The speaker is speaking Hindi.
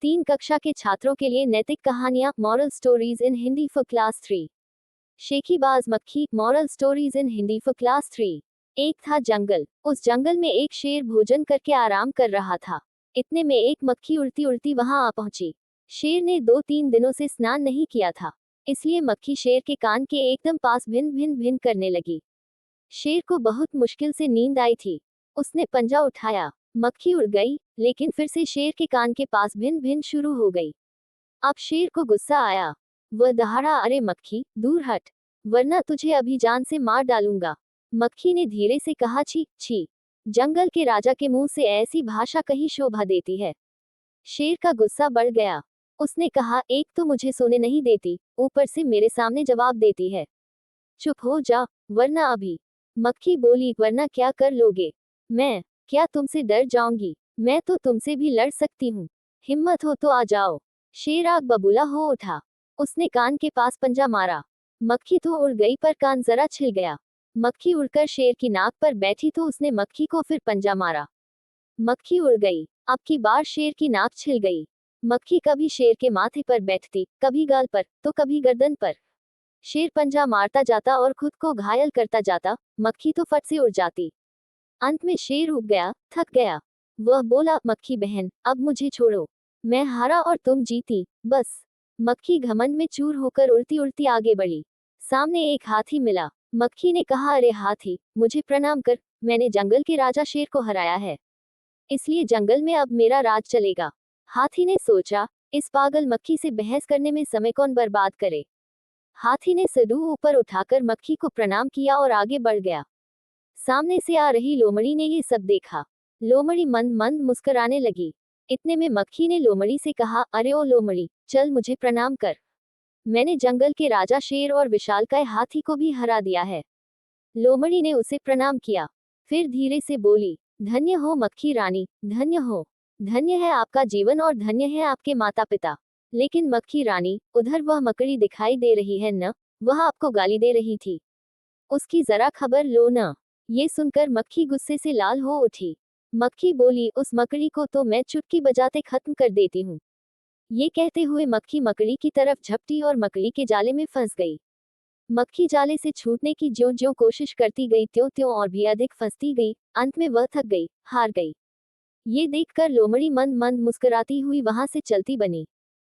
3 कक्षा के छात्रों के लिए नैतिक कहानियां, moral stories in Hindi for class 3। शेखीबाज मक्खी, moral stories in Hindi for class 3। एक था जंगल। उस जंगल में एक शेर भोजन करके आराम कर रहा था। इतने में एक मक्खी उड़ती उड़ती वहां आ पहुंची। शेर ने 2-3 दिनों से स्नान नहीं किया था, इसलिए मक्खी शेर के कान के एकदम पास भिन भिन भिन करने लगी। शेर को बहुत मुश्किल से नींद आई थी। उसने पंजा उठाया, मक्खी उड़ गई, लेकिन फिर से शेर के कान के पास भिन भिन शुरू हो गई। अब शेर को गुस्सा आया। वह दहाड़ा, अरे मक्खी, दूर हट, वरना तुझे अभी जान से मार डालूंगा। मक्खी ने धीरे से कहा, छी छी, जंगल के राजा के मुंह से ऐसी भाषा कहीं शोभा देती है। शेर का गुस्सा बढ़ गया। उसने कहा, एक तो मुझे सोने नहीं देती, ऊपर से मेरे सामने जवाब देती है। चुप हो जा, वरना अभी। मक्खी बोली, वरना क्या कर लोगे? मैं क्या तुमसे डर जाऊंगी? मैं तो तुमसे भी लड़ सकती हूँ। हिम्मत हो तो आ जाओ। शेर आग बबूला हो उठा। उसने कान के पास पंजा मारा। मक्खी तो उड़ गई, पर कान जरा छिल गया। मक्खी उड़कर शेर की नाक पर बैठी तो उसने मक्खी को फिर पंजा मारा। मक्खी उड़ गई। अब की बार शेर की नाक छिल गई। मक्खी कभी शेर के माथे पर बैठती, कभी गाल पर, तो कभी गर्दन पर। शेर पंजा मारता जाता और खुद को घायल करता जाता, मक्खी तो फट से उड़ जाती। अंत में शेर उब गया, थक गया। वह बोला, मक्खी बहन, अब मुझे छोड़ो। मैं हारा और तुम जीती, बस। मक्खी घमंड में चूर होकर उड़ती उड़ती आगे बढ़ी। सामने एक हाथी मिला। मक्खी ने कहा, अरे हाथी, मुझे प्रणाम कर, मैंने जंगल के राजा शेर को हराया है, इसलिए जंगल में अब मेरा राज चलेगा। हाथी ने सोचा, इस पागल मक्खी से बहस करने में समय कौन बर्बाद करे। हाथी ने सडू ऊपर उठाकर मक्खी को प्रणाम किया और आगे बढ़ गया। सामने से आ रही लोमड़ी ने ये सब देखा। लोमड़ी मंद मंद मुस्कुराने लगी। इतने में मक्खी ने लोमड़ी से कहा, अरे ओ लोमड़ी, चल मुझे प्रणाम कर। मैंने जंगल के राजा शेर और विशालकाय हाथी को भी हरा दिया है। लोमड़ी ने उसे प्रणाम किया, फिर धीरे से बोली, धन्य हो मक्खी रानी, धन्य हो। धन्य है आपका जीवन और धन्य है आपके माता पिता। लेकिन मक्खी रानी, उधर वह मकड़ी दिखाई दे रही है न? वह आपको गाली दे रही थी, उसकी जरा खबर लो न। ये सुनकर मक्खी गुस्से से लाल हो उठी। मक्खी बोली, उस मकड़ी को तो मैं चुटकी बजाते खत्म कर देती हूँ। ये कहते हुए मक्खी मकड़ी की तरफ झपटी और मकड़ी के जाले में फंस गई। मक्खी जाले से छूटने की ज्यों ज्यों कोशिश करती गई, त्यों त्यों और भी अधिक फंसती गई। अंत में वह थक गई, हार गई। ये देखकर लोमड़ी मंद मंद मुस्कुराती हुई वहां से चलती बनी।